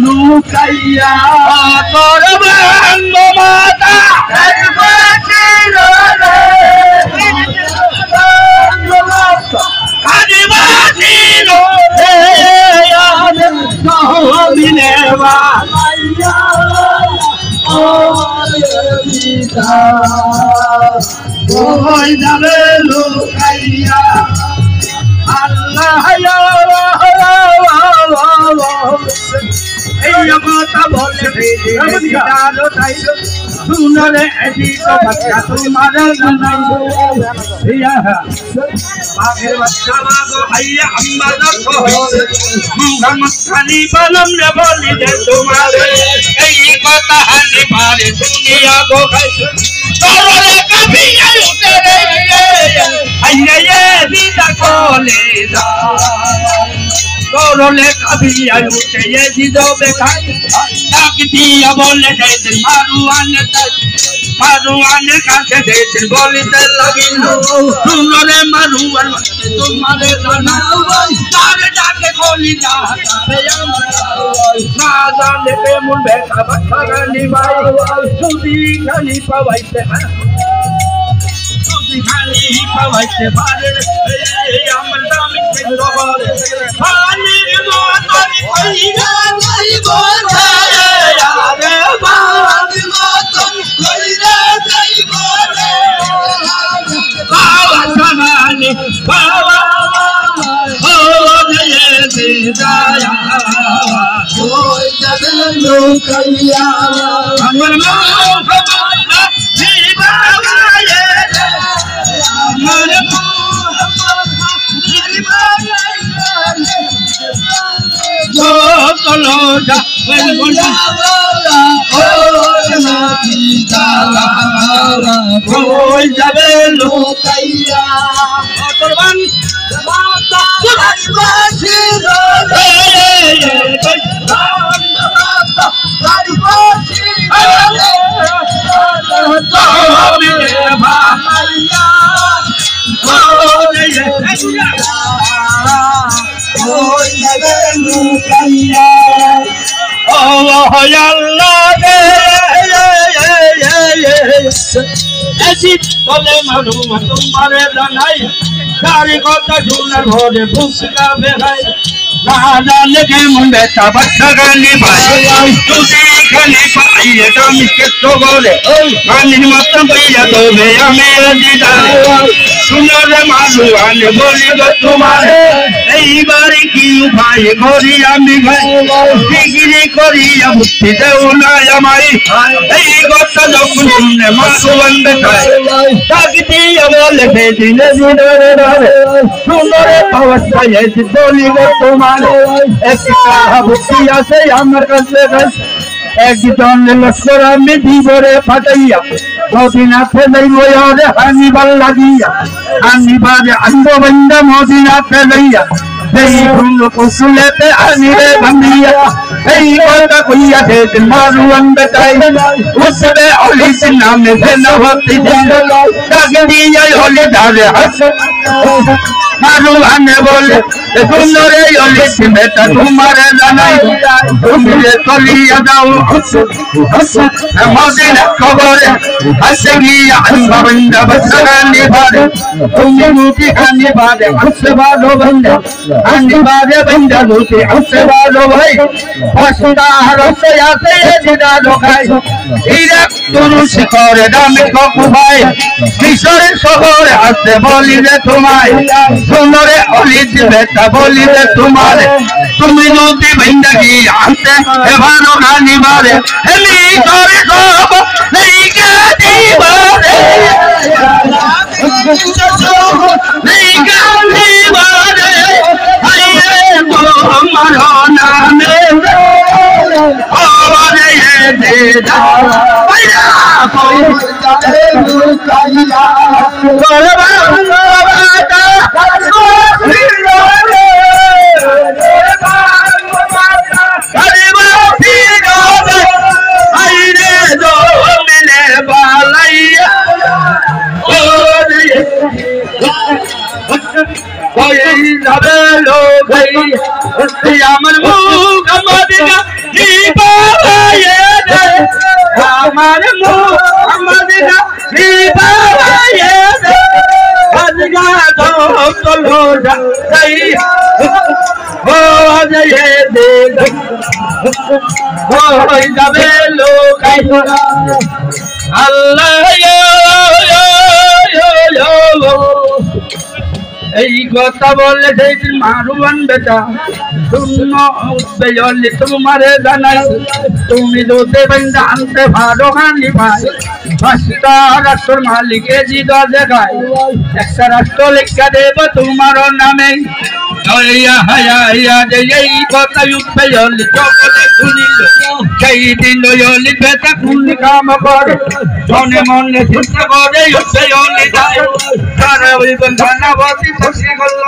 লুকাইয়া তোর বাঙ্গ মাতা যাবে লুকাইয়া আল্লাহ এই কথা বলে শুনলে তোমার বাঘের বাচ্চা মাগো ভাইয়া আম্বা দেখো খানি বলম রে বলি দে তোমার এই কথা হানি পারে দুনিয়া গো তোরে কবি উঠে রে আইয়ে দিদা কোলে যা তোরে কবি উঠে ये दिदो बेखाई ताक दिया बोले दे दिन मारुआन कासे दे दिन बोली ते लगी सुनो रे मारुआन तुम्हारे जाना सारे जाके खोली जा ना जाने पे मुन बैठा बच्चा गानी भाई सुधी खाली पवाई से सुधी खाली पवाई से बारे अमल दामी के दोबारे खाली माता नी कोई नहीं बोला यार बात मत कोई नहीं बोले बाबा समाने बाबा हो ये दिदाया कोई जब लुकाया अमर मोहब्बत दीवाना ये अमर चलो जा बोला कोई जावे लुकाइया कुर्बान माता तुम्हारी बासी रे माता तुम्हारी बासी रे भाइया कोई जावे लुकाइया ओ अल्लाह दे ऐसी बोले मालूम तुम्हारे दनाई सारी कोता झूला घोड़े भूख का बेहाई राजा लगे मुंडे बच्चा गानी भाई तुझे खाली पाई है काम के तो गोरे गानी मत भैया तो भैया मेरा दीदा सुनो रे मालूम बोली गो तुम्हारे এই বাড়ি কি ভাই ঘরি আমি ভাই ডিগ্রি করি মুক্তি দেও না আমায় এই কথা যখন শুনে মাসুয়ান দেখায় তাকে দিয়ে বলে দিলে দিদরে ধরে শুনো রে অবস্থায় এসে বলি গো তোমার একটা বুদ্ধি আছে আমার কাছে একজন লস্কর আমি দিবরে ফাটাইয়া মদিনাতে লইব ওরে হানিবাল লাগিয়া হানিবারে আন্দোবন্দা মদিনাতে লইয়া এই ফুল কুসুলেতে আনিরে ভাঙিয়া এই কথা কইয়া দে মারুয়ান বেটাই উসবে অলিস নামে ভেনবতি দিল তাকে দিয়া হলে ধারে হাস মারুয়ান বলে সুন্দরে অলিস বেটা তোমারে জানাই তুমি চলিয়া যাও মদিনা কবরে হাসে গিয়া আন্দোবন্দা বসরানি ভারে তুমি মুখি খানি ভারে হাসে ভালো বন্ধা आने बारे बंदा लूटे उससे वालो भाई फसदा रसे आते ये जिदा लोकाई इरक तुरु शिकोरे दामे कोकु भाई किशोरे शहरे आते बोली रे तुम्हारे सुनोरे ओलिद बेटा बोली रे तुम्हारे तुम्हें लूटी बंदा की आते एवानो गानी बारे हेली करे सब नहीं के दीवारे नहीं के दीवारे मरोना में और ये देदा भैया कोई जाने लुकाइया गोलबा गोलबा अरे बापी रोबे आईने जो मिले बालैया और ये হয়ে যাবে লোক আমার মুখ মদিনা দিবায়ে দে আমার মুখ মদিনা দিবায়ে দে আজগা তো লো যাই ও যায়ে দে হয়ে যাবে লোক আল্লাহ এই কথা বলে সেই মারুয়ান বেটা শূন্য উঠবে জলে তোমারে জানাই তুমি যদি বন্ধা আনতে ভালো হানি ভাই পাঁচটা রাষ্ট্র মালিকে জিদা দেখায় একটা রাষ্ট্র লেখা দেব তোমার নামে এই কথা উঠবে জলে সকলে শুনিল সেই দিন জলি বেটা কোন কাম করে মনে মনে চিন্তা করে উঠবে জলে যায় তারা ওই বন্ধনা বসি খুশি করল